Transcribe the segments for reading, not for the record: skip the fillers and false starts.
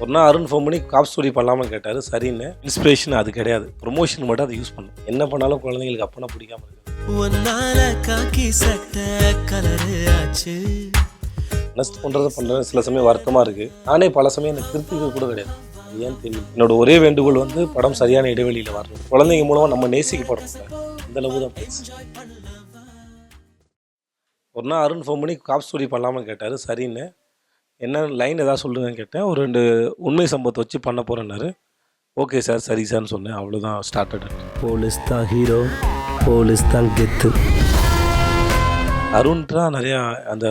ஒரு நாள் அருண் ஃபோன் பண்ணி காப் ஸ்டோரி பண்ணலாமான்னு கேட்டார். சரின்னு. இன்ஸ்பிரேஷன் அது கிடையாது, ப்ரொமோஷன் மட்டும் அதை யூஸ் பண்ணும். என்ன பண்ணாலும் குழந்தைங்களுக்கு அப்பனா பிடிக்காம இருக்கு. நெக்ஸ்ட் பண்ணுறது சில சமயம் வருத்தமாக இருக்குது. நானே பல சமயம் எனக்கு திருப்திகள் கூட கிடையாது. அது ஏன்னு தெரியும். என்னோட ஒரே வேண்டுகோள் வந்து படம் சரியான இடைவெளியில் வரணும். குழந்தைங்க மூலமாக நம்ம நேசிக்கப்படுறோம். இந்த அளவு தான் பேசு. ஒரு நாள் அருண் ஃபோன் பண்ணி காப் ஸ்டோரி பண்ணலாமான்னு கேட்டார். சரின்னு. என்ன லைன் எதாவது சொல்லுங்கன்னு கேட்டேன். ஒரு 2 உண்மை சம்பவத்தை வச்சு பண்ண போகிறேன்னாரு. ஓகே சார், சரி சார்னு சொன்னேன். அவ்வளோதான், ஸ்டார்டட். போலீஸ் தான் ஹீரோ, போலீஸ் தான் கெத்து. அருண்ன்றா நிறையா அந்த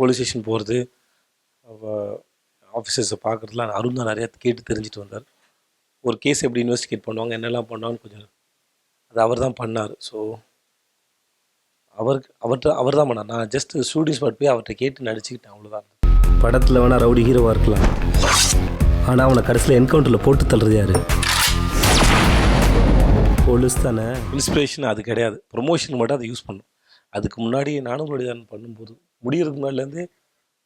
போலீஸ் ஸ்டேஷன் போகிறது, ஆஃபீஸர்ஸை பார்க்குறதுலாம் அருண் தான் நிறையா கேட்டு தெரிஞ்சுட்டு வந்தார். ஒரு கேஸ் எப்படி இன்வெஸ்டிகேட் பண்ணுவாங்க, என்னெல்லாம் பண்ணுவாங்கன்னு கொஞ்சம் அது அவர் தான் பண்ணார். ஸோ அவர் தான் பண்ணார். நான் ஜஸ்ட் ஷூட்டிங் ஸ்பாட் போய் அவர்கிட்ட கேட்டு நடிச்சுக்கிட்டேன், அவ்வளோதான். படத்தில் வேணால் ரவுடி ஹீரோவாக இருக்கலாம், ஆனால் அவனை கடைசியில் என்கவுண்டரில் போட்டு தள்ளுறது யாரு? போலீஸ் தானே. இன்ஸ்பிரேஷன் அது கிடையாது, ப்ரொமோஷன் மட்டும் அதை யூஸ் பண்ணும். அதுக்கு முன்னாடி நானும் தான் பண்ணும்போது முடியறதுக்கு முன்னாடிலேருந்து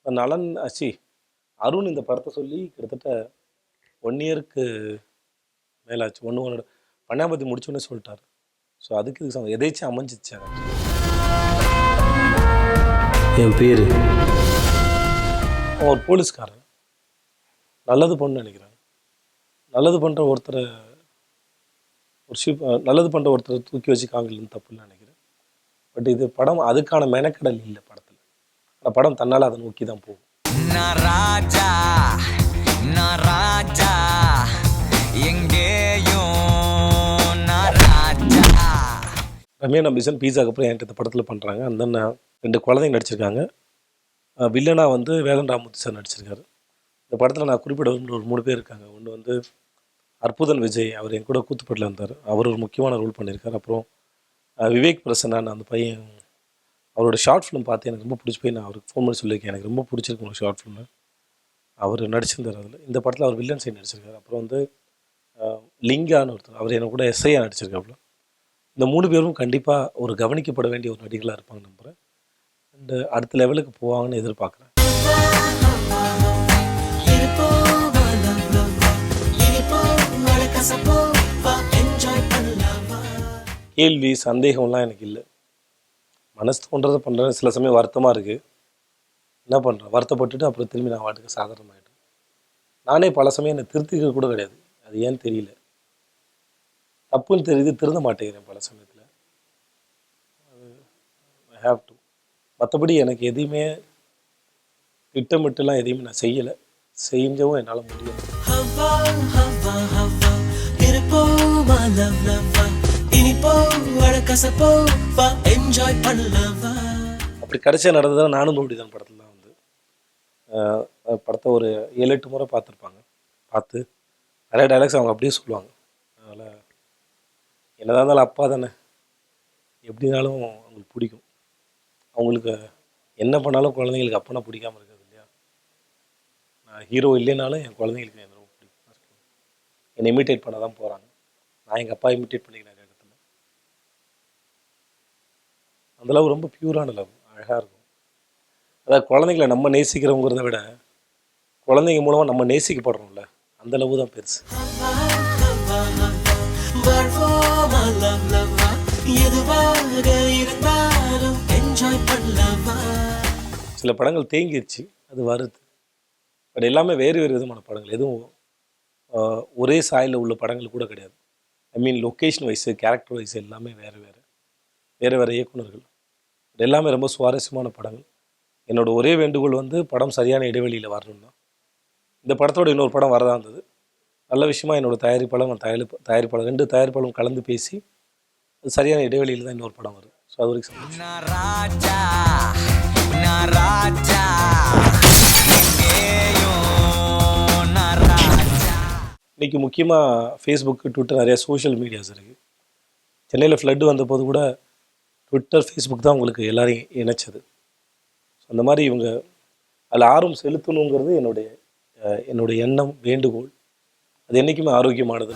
நலன் ஆச்சு. அருண் இந்த படத்தை சொல்லி கிட்டத்தட்ட 1 இயருக்கு மேலாச்சு. ஒன்று பண்ணாபதி முடிச்சோன்னே சொல்லிட்டார். ஸோ அதுக்கு இது எதாச்சும் அமைஞ்சிச்சு. என் பேர் ஒரு போலீஸ்காரன் நல்லது பண்ணு நினைக்கிறேன். நல்லது பண்ணுற ஒருத்தரை நல்லது பண்ணுற ஒருத்தரை தூக்கி வச்சு காங்கலன்னு தப்புன்னு நினைக்கிறேன். பட் இது படம் அதுக்கான மெனக்கடல் இல்லை படத்தில். அந்த படம் தன்னால் அதை நோக்கி தான் போகும். ரம்யா நம்பீசன் பீஸாக்கு அப்புறம் என்கிட்ட இந்த படத்தில் பண்ணுறாங்க. அந்த 2 குழந்தைங்க நடிச்சிருக்காங்க. வில்லனா வந்து வேலன் ராமூர்த்தி சார் நடிச்சிருக்காரு. இந்த படத்தில் நான் குறிப்பிட விரும்புகிற ஒரு 3 பேர் இருக்காங்க. ஒன்று வந்து அற்புதன் விஜய், அவர் என் கூட கூத்துப்பட்டில் இருந்தார். அவர் ஒரு முக்கியமான ரோல் பண்ணியிருக்கார். அப்புறம் விவேக் பிரசன்னான், அந்த பையன், அவரோட ஷார்ட் ஃபிலிம் பார்த்து எனக்கு ரொம்ப பிடிச்சி போய் நான் அவருக்கு ஃபோன் பண்ணி சொல்லியிருக்கேன். எனக்கு ரொம்ப பிடிச்சிருக்கு உங்கள் ஷார்ட் ஃபிலிமு. அவர் நடிச்சிருந்தார் அதில். இந்த படத்தில் அவர் வில்லன் சைடு நடிச்சிருக்காரு. அப்புறம் வந்து லிங்கான்னு ஒருத்தர், அவர் எனக்கு கூட எஸ்ஐயாக நடிச்சிருக்காப்புல. இந்த 3 பேரும் கண்டிப்பாக ஒரு கவனிக்கப்பட வேண்டிய ஒரு நடிகர்களாக இருப்பாங்க நம்புகிறேன். அண்டு அடுத்த லெவலுக்கு போவாங்கன்னு எதிர்பார்க்குறேன். கேள்வி சந்தேகம்லாம் எனக்கு இல்லை. மனசு தோன்றதை பண்ணுறேன். சில சமயம் வருத்தமாக இருக்குது. என்ன பண்ணுறேன், வருத்தப்பட்டுட்டு அப்புறம் திரும்பி நான் வாட்டுக்கு சாதாரணமாகிட்டேன். நானே பல சமயம் என்னை திருத்திக்க கூட கிடையாது. அது ஏன்னு தெரியல. தப்புன்னு தெரியுது, திருந்த மாட்டேங்கிறேன் பல சமயத்தில். I have to. மற்றபடி எனக்கு எதையுமே திட்டமிட்டுலாம் எதையுமே நான் செய்யலை. செஞ்சவும் என்னால் முடியும். அப்படி கடைசியாக நடந்ததுன்னா நானும் நோடிதான் படத்தில் தான் வந்து படத்தை ஒரு 7-8 முறை பார்த்துருப்பாங்க. பார்த்து நிறைய டைலாக்ஸ் அவங்க அப்படியே சொல்லுவாங்க. அதனால் என்னதான் இருந்தாலும் அப்பா தானே, எப்படினாலும் அவங்களுக்கு பிடிக்கும். அவங்களுக்கு என்ன பண்ணாலும் குழந்தைங்களுக்கு அப்பனா பிடிக்காமல் இருக்காது இல்லையா. நான் ஹீரோ இல்லைனாலும் என் குழந்தைங்களுக்கு எனக்கு ரொம்ப பிடிக்கும். என்னை இமிட்டேட் பண்ண தான் போகிறாங்க. நான் எங்கள் அப்பா இமிட்டேட் பண்ணிக்கிறேன் இடத்துல. அந்த லவ் ரொம்ப பியூரான லவ், அழகாக இருக்கும். அதாவது குழந்தைங்கள நம்ம நேசிக்கிறோங்கிறத விட குழந்தைங்க மூலமாக நம்ம நேசிக்கப்படுறோம்ல, அந்த லவ் தான் பெருசு. சில படங்கள் தேங்கிடுச்சு, அது வருது. பட் எல்லாமே வேறு வேறு விதமான படங்கள். எதுவும் ஒரே சாயலில் உள்ள படங்கள் கூட கிடையாது. ஐ மீன் லொக்கேஷன் வைஸு, கேரக்டர் வைஸ் எல்லாமே வேறு இயக்குனர்கள். எல்லாமே ரொம்ப சுவாரஸ்யமான படங்கள். என்னோடய ஒரே வேண்டுகோள் வந்து படம் சரியான இடைவெளியில் வரணும் தான். இந்த படத்தோட இன்னொரு படம் வரதான் இருந்தது. நல்ல விஷயமா என்னோடய தயாரிப்பாளர் 2 தயாரிப்பாளரும் கலந்து பேசி அது சரியான இடைவெளியில் தான் இன்னொரு படம் வரும். ஸோ அது வரைக்கும் இன்றைக்கி முக்கியமாக ஃபேஸ்புக்கு, ட்விட்டர், நிறையா சோஷியல் மீடியாஸ் இருக்குது. சென்னையில் ஃப்ளட்டு வந்தபோது கூட ட்விட்டர், ஃபேஸ்புக் தான் உங்களுக்கு எல்லாரையும் இணைச்சது. ஸோ அந்த மாதிரி இவங்க அதில் ஆர்வம் செலுத்தணுங்கிறது என்னுடைய எண்ணம், வேண்டுகோள். அது என்றைக்குமே ஆரோக்கியமானது.